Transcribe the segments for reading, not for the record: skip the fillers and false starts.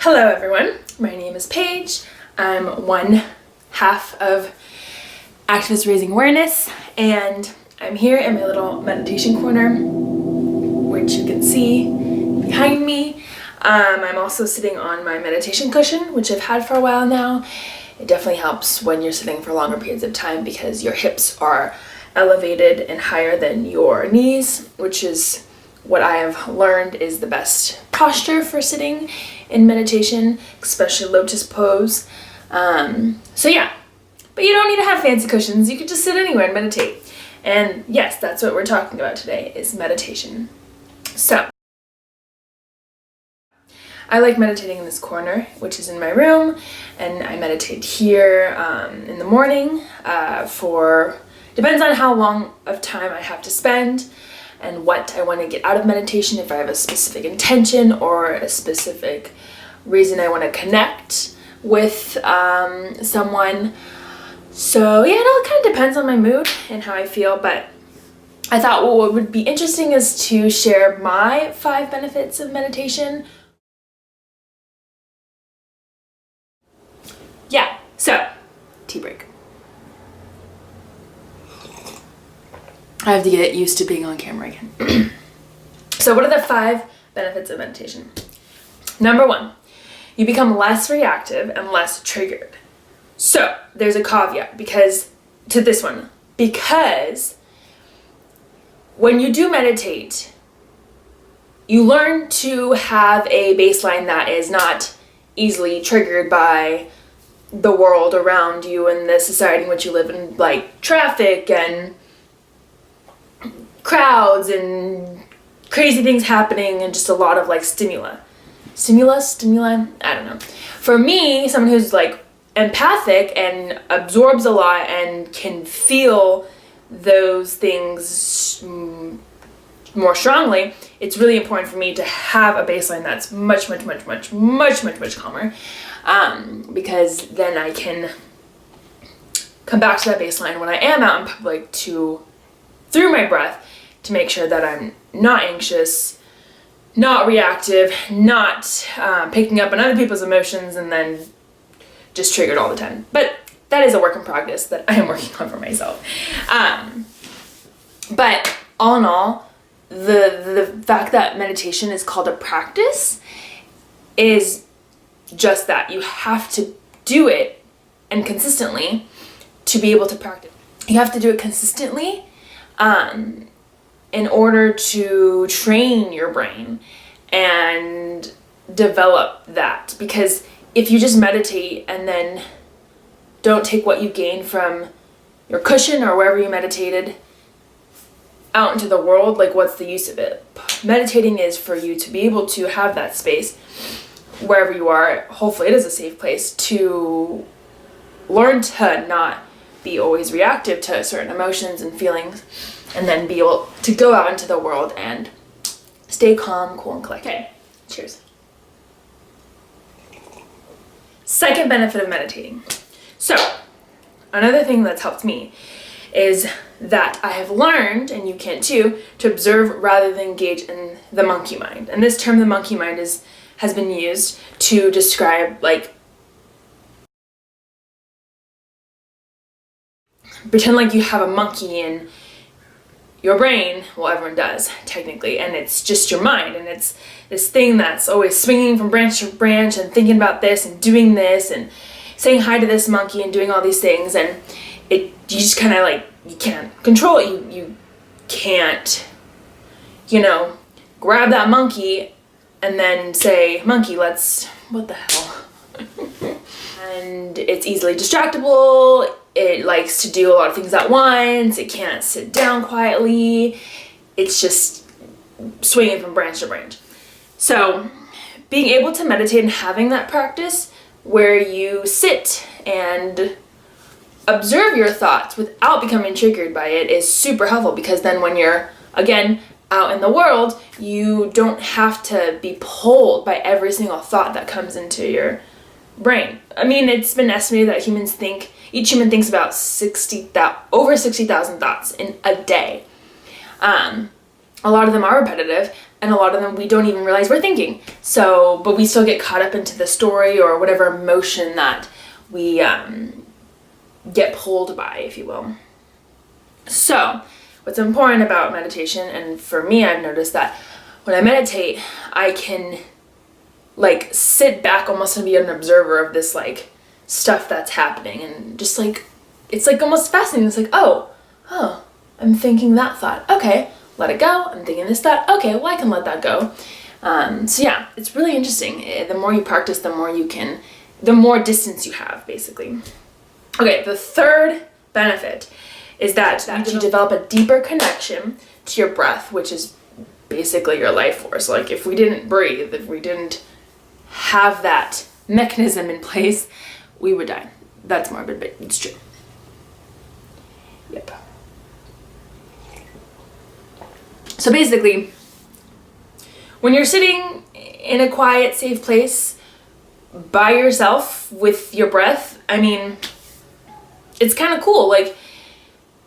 Hello everyone, my name is Paige. I'm one half of Activists Raising Awareness, and I'm here in my little meditation corner, which you can see behind me. I'm also sitting on my meditation cushion, which I've had for a while now. It definitely helps when you're sitting for longer periods of time because your hips are elevated and higher than your knees, which is what I have learned is the best posture for sitting in meditation, especially lotus pose. So yeah, but you don't need to have fancy cushions. You could just sit anywhere and meditate. And yes, that's what we're talking about today is meditation. So I like meditating in this corner, which is in my room, and I meditate here in the morning depends on how long of time I have to spend and what I want to get out of meditation, if I have a specific intention or a specific reason I want to connect with someone. So yeah, it all kind of depends on my mood and how I feel, but I thought what would be interesting is to share my 5 benefits of meditation. Yeah, so tea break. I have to get used to being on camera again. So what are the 5 benefits of meditation? Number 1, you become less reactive and less triggered. So there's a caveat because when you do meditate, you learn to have a baseline that is not easily triggered by the world around you and the society in which you live in, like traffic and crowds and crazy things happening and just a lot of like stimuli, I don't know. For me, someone who's like empathic and absorbs a lot and can feel those things more strongly, it's really important for me to have a baseline that's much calmer, because then I can come back to that baseline when I am out in public through my breath, to make sure that I'm not anxious, not reactive, not picking up on other people's emotions and then just triggered all the time. But that is a work in progress that I am working on for myself. But all in all, the fact that meditation is called a practice is just that. You have to do it and consistently to be able to practice. You have to do it consistently in order to train your brain and develop that. Because if you just meditate and then don't take what you gain from your cushion or wherever you meditated out into the world, like what's the use of it? Meditating is for you to be able to have that space wherever you are. Hopefully it is a safe place to learn to not be always reactive to certain emotions and feelings, and then be able to go out into the world and stay calm, cool, and collected. Okay, cheers. Second benefit of meditating. So, another thing that's helped me is that I have learned, and you can too, to observe rather than engage in the monkey mind. And this term, the monkey mind, has been used to describe, like, pretend like you have a monkey in your brain. Well, everyone does, technically, and it's just your mind, and it's this thing that's always swinging from branch to branch and thinking about this and doing this and saying hi to this monkey and doing all these things, and you just kind of like, you can't control it. You can't, grab that monkey and then say, monkey, what the hell? And it's easily distractible. It likes to do a lot of things at once. It can't sit down quietly. It's just swinging from branch to branch. So being able to meditate and having that practice where you sit and observe your thoughts without becoming triggered by it is super helpful, because then when you're, again, out in the world, you don't have to be pulled by every single thought that comes into your brain. I mean, it's been estimated that each human thinks about over 60,000 thoughts in a day. A lot of them are repetitive, and a lot of them we don't even realize we're thinking. So, but we still get caught up into the story or whatever emotion that we get pulled by, if you will. So, what's important about meditation, and for me, I've noticed that when I meditate, I can like sit back almost and be an observer of this like stuff that's happening, and just like, it's like almost fascinating. It's like, oh, I'm thinking that thought. Okay, let it go. I'm thinking this thought. Okay, well, I can let that go. So yeah, it's really interesting. The more you practice, the more distance you have, basically. Okay, the third benefit is that you develop a deeper connection to your breath, which is basically your life force. Like if we didn't breathe, if we didn't have that mechanism in place, we would die. That's morbid, but it's true. Yep. So basically, when you're sitting in a quiet, safe place by yourself with your breath, I mean, it's kind of cool. Like,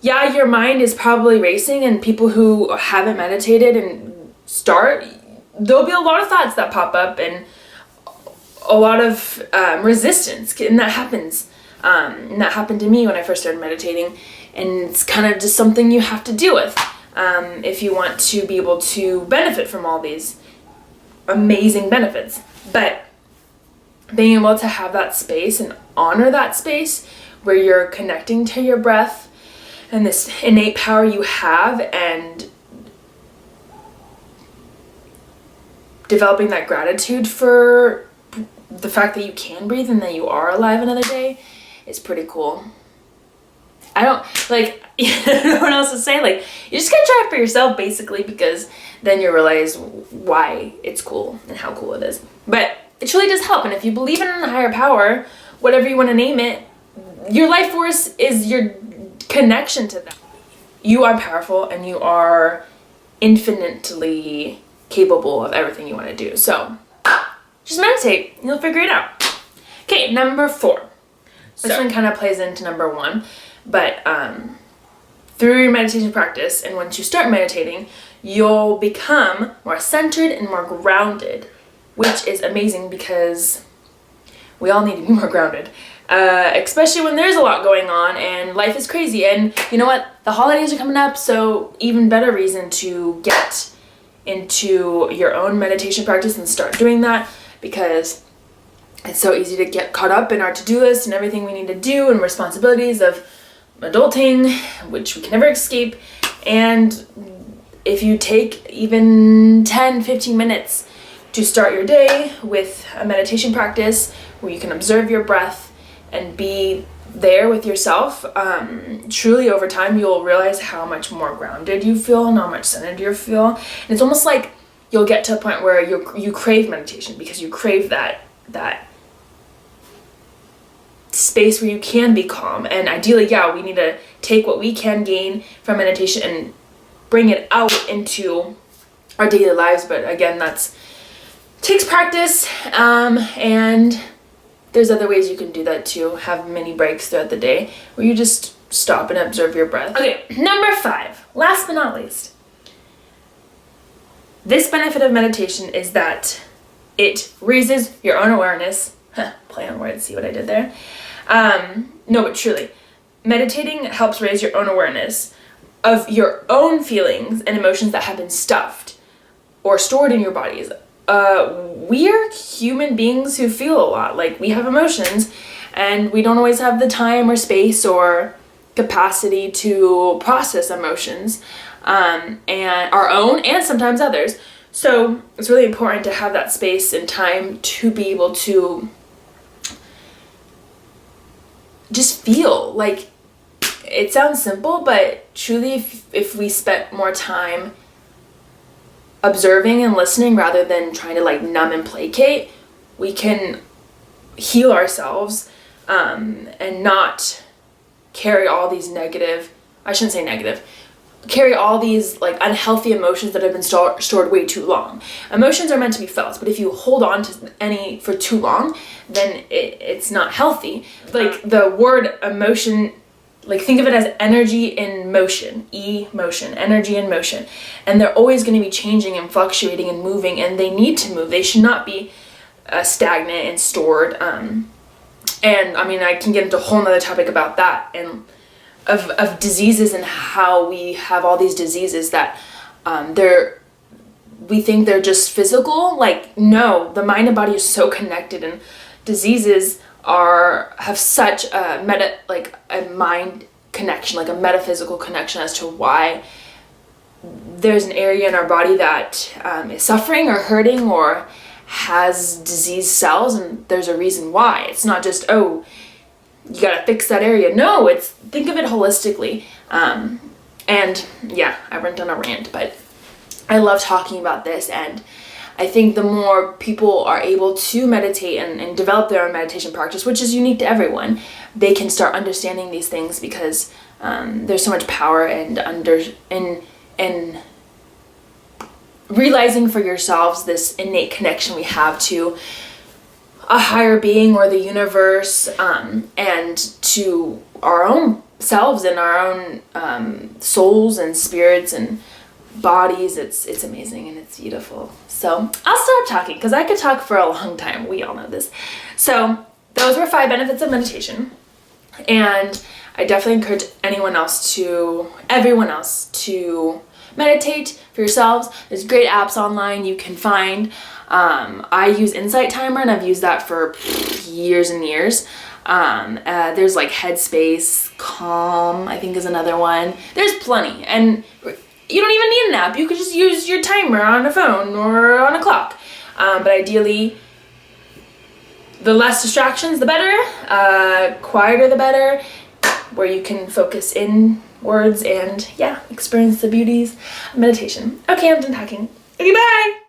yeah, your mind is probably racing, and people who haven't meditated and there'll be a lot of thoughts that pop up and a lot of resistance, and that happens. And that happened to me when I first started meditating, and it's kind of just something you have to deal with if you want to be able to benefit from all these amazing benefits. But being able to have that space and honor that space where you're connecting to your breath and this innate power you have, and developing that gratitude for the fact that you can breathe and that you are alive another day is pretty cool. I don't know what else to say. Like, you just gotta try it for yourself, basically, because then you realize why it's cool and how cool it is. But it truly does help, and if you believe in a higher power, whatever you want to name it, your life force is your connection to that. You are powerful, and you are infinitely capable of everything you want to do. So just meditate, and you'll figure it out. Okay, number 4. This one kind of plays into number 1, but through your meditation practice, and once you start meditating, you'll become more centered and more grounded, which is amazing because we all need to be more grounded, especially when there's a lot going on and life is crazy. And you know what? The holidays are coming up, so even better reason to get into your own meditation practice and start doing that, because it's so easy to get caught up in our to-do list and everything we need to do and responsibilities of adulting, which we can never escape. And if you take even 10-15 minutes to start your day with a meditation practice where you can observe your breath and be there with yourself, truly over time you'll realize how much more grounded you feel and how much centered you feel. And it's almost like you'll get to a point where you crave meditation, because you crave that space where you can be calm. And ideally, we need to take what we can gain from meditation and bring it out into our daily lives. But again, takes practice, and there's other ways you can do that too. Have mini breaks throughout the day where you just stop and observe your breath. Okay, number 5, last but not least. This benefit of meditation is that it raises your own awareness. Play on words, see what I did there? No, but truly, meditating helps raise your own awareness of your own feelings and emotions that have been stuffed or stored in your bodies. We are human beings who feel a lot. Like, we have emotions, and we don't always have the time or space or capacity to process emotions, and our own and sometimes others. So it's really important to have that space and time to be able to just feel. Like, it sounds simple, but truly if we spent more time observing and listening rather than trying to like numb and placate, we can heal ourselves and not carry all these carry all these like unhealthy emotions that have been stored way too long. Emotions are meant to be felt, but if you hold on to any for too long, then it's not healthy. Like, the word emotion like think of it as energy in motion, emotion, energy in motion. And they're always going to be changing and fluctuating and moving, and they need to move. They should not be stagnant and stored. And I mean, I can get into a whole nother topic about that, and of diseases and how we have all these diseases that we think they're just physical. Like, no, the mind and body is so connected, and diseases have such a mind connection, like a metaphysical connection as to why there's an area in our body that is suffering or hurting or has disease cells, and there's a reason why. It's not just, oh, you gotta fix that area. No, think of it holistically. And yeah, I went on a rant, but I love talking about this, and I think the more people are able to meditate and develop their own meditation practice, which is unique to everyone, they can start understanding these things, because there's so much power in realizing for yourselves this innate connection we have to a higher being or the universe, and to our own selves and our own souls and spirits and bodies. It's amazing and it's beautiful. So I'll stop talking, because I could talk for a long time. We all know this. So those were 5 benefits of meditation, and I definitely encourage everyone else to meditate for yourselves. There's great apps online you can find. I use Insight Timer, and I've used that for years and years. There's like Headspace, Calm, I think is another one. There's plenty, and you don't even need an app. You could just use your timer on a phone or on a clock. But ideally, the less distractions, the better. Quieter, the better, where you can focus inwards and experience the beauties of meditation. Okay, I'm done talking. Okay, bye!